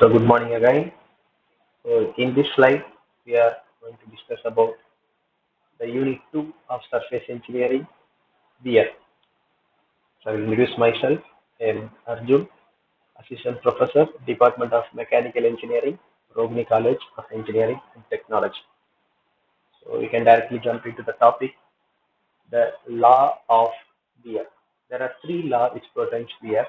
So good morning again. So in this slide, we are going to discuss about the Unit 2 of Surface Engineering, VR. So I will introduce myself. I am Arjun, Assistant Professor, Department of Mechanical Engineering, Rogni College of Engineering and Technology. So we can directly jump into the topic, the law of VR. There are three laws which pertain to VR.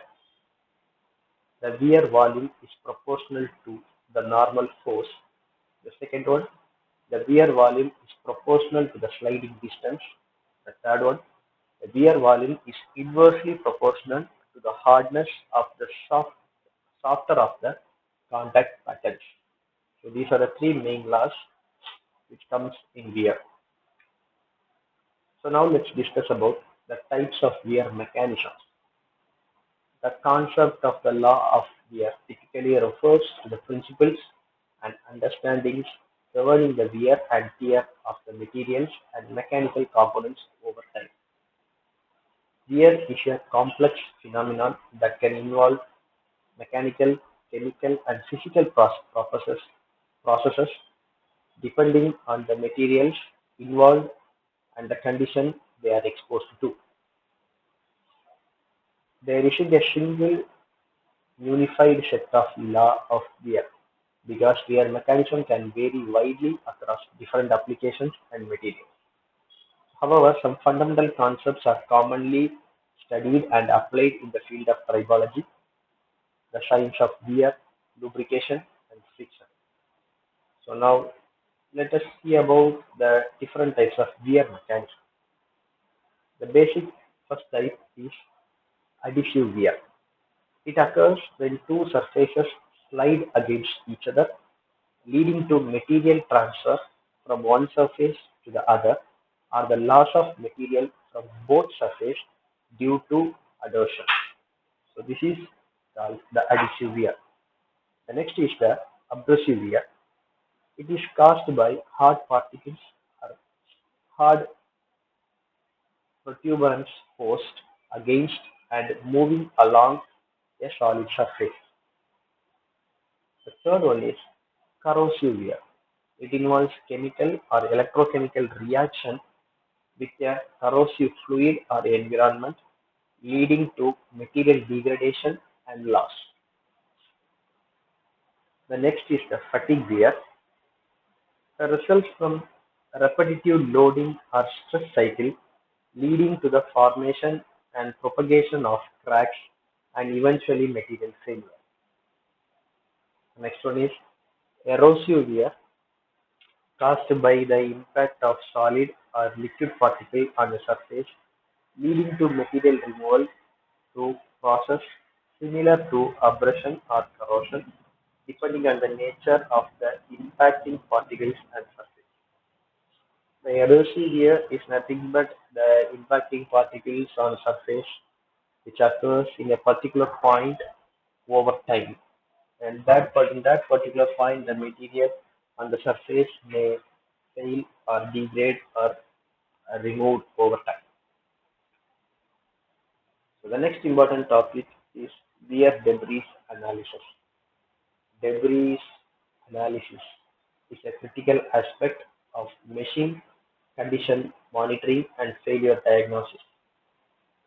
The wear volume is proportional to the normal force. The second one, the wear volume is proportional to the sliding distance. The third one, the wear volume is inversely proportional to the hardness of the softer of the contact patterns. So these are the three main laws which comes in wear. So now let's discuss about the types of wear mechanisms. The concept of the law of wear typically refers to the principles and understandings governing the wear and tear of the materials and mechanical components over time. Wear is a complex phenomenon that can involve mechanical, chemical, and physical processes depending on the materials involved and the condition they are exposed to. There isn't a single unified set of law of wear because wear mechanism can vary widely across different applications and materials. However, some fundamental concepts are commonly studied and applied in the field of tribology, the science of wear, lubrication, and friction. So now let us see about the different types of wear mechanism. The basic first type is adhesive wear. It occurs when two surfaces slide against each other, leading to material transfer from one surface to the other, or the loss of material from both surfaces due to adhesion. So this is called the adhesive wear. The next is the abrasive wear. It is caused by hard particles or hard protuberance forced against and moving along a solid surface. The third one is corrosive wear. It involves chemical or electrochemical reaction with a corrosive fluid or environment, leading to material degradation and loss. The next is the fatigue wear. The results from repetitive loading or stress cycle, leading to the formation and propagation of cracks and eventually material failure. The next one is erosive wear, caused by the impact of solid or liquid particle on the surface, leading to material removal through process similar to abrasion or corrosion, depending on the nature of the impacting particles and surface. The erosive wear is nothing but the impacting particles on surface which occurs in a particular point over time. And in that particular point, the material on the surface may fail or degrade or removed over time. So the next important topic is wear debris analysis. Debris analysis is a critical aspect of machine condition monitoring and failure diagnosis.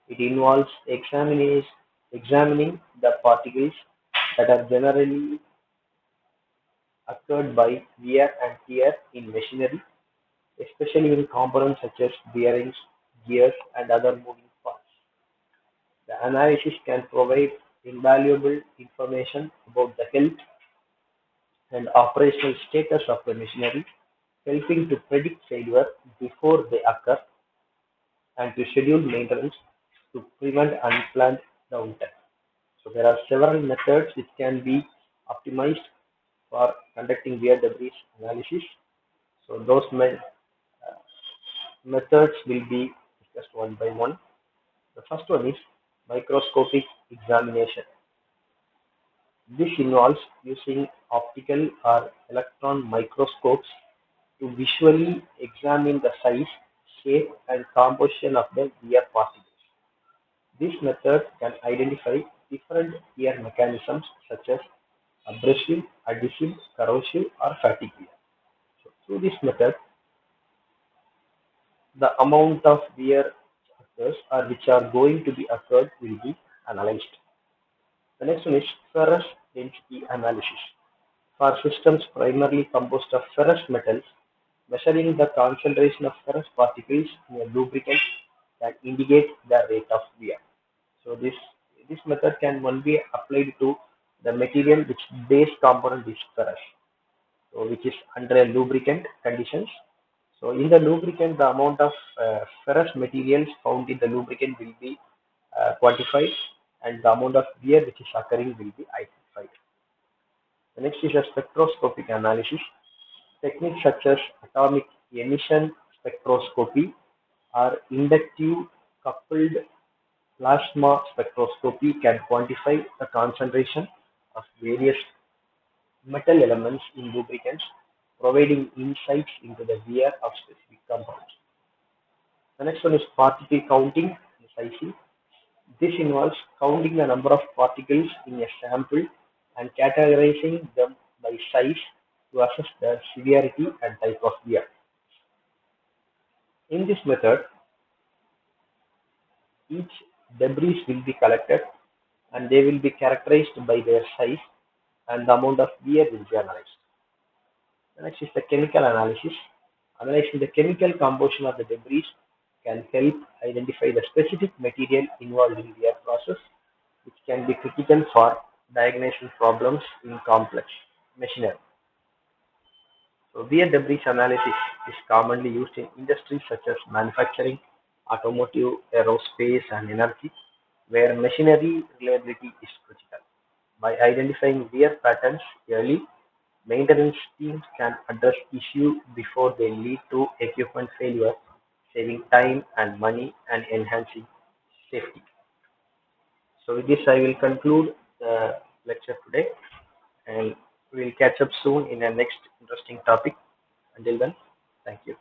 It involves examining the particles that are generally occurred by wear and tear in machinery, especially in components such as bearings, gears, and other moving parts. The analysis can provide invaluable information about the health and operational status of the machinery, helping to predict failure before they occur and to schedule maintenance to prevent unplanned downtime. So there are several methods which can be optimized for conducting wear debris analysis. So those methods will be discussed one by one. The first one is microscopic examination. This involves using optical or electron microscopes to visually examine the size, shape, and composition of the wear particles. This method can identify different wear mechanisms such as abrasive, adhesive, corrosive, or fatigue wear. So through this method, the amount of wear occurs or which are going to be occurred will be analyzed. The next one is ferrous density analysis. For systems primarily composed of ferrous metals, measuring the concentration of ferrous particles in a lubricant can indicate the rate of wear. So this method can only be applied to the material which base component is ferrous, so which is under a lubricant conditions. So in the lubricant, the amount of ferrous materials found in the lubricant will be quantified, and the amount of wear which is occurring will be identified. The next is a spectroscopic analysis. Techniques such as atomic emission spectroscopy or inductive coupled plasma spectroscopy can quantify the concentration of various metal elements in lubricants, providing insights into the wear of specific compounds. The next one is particle counting, SIC. This involves counting the number of particles in a sample and categorizing them by size to assess the severity and type of wear. In this method, each debris will be collected and they will be characterized by their size and the amount of wear will be analyzed. The next is the chemical analysis. Analyzing the chemical composition of the debris can help identify the specific material involved in wear process, which can be critical for diagnosing problems in complex machinery. So, wear debris analysis is commonly used in industries such as manufacturing, automotive, aerospace, and energy, where machinery reliability is critical. By identifying wear patterns early, maintenance teams can address issues before they lead to equipment failure, saving time and money and enhancing safety. So, with this, I will conclude the lecture today, and we'll catch up soon in a next interesting topic. Until then, thank you.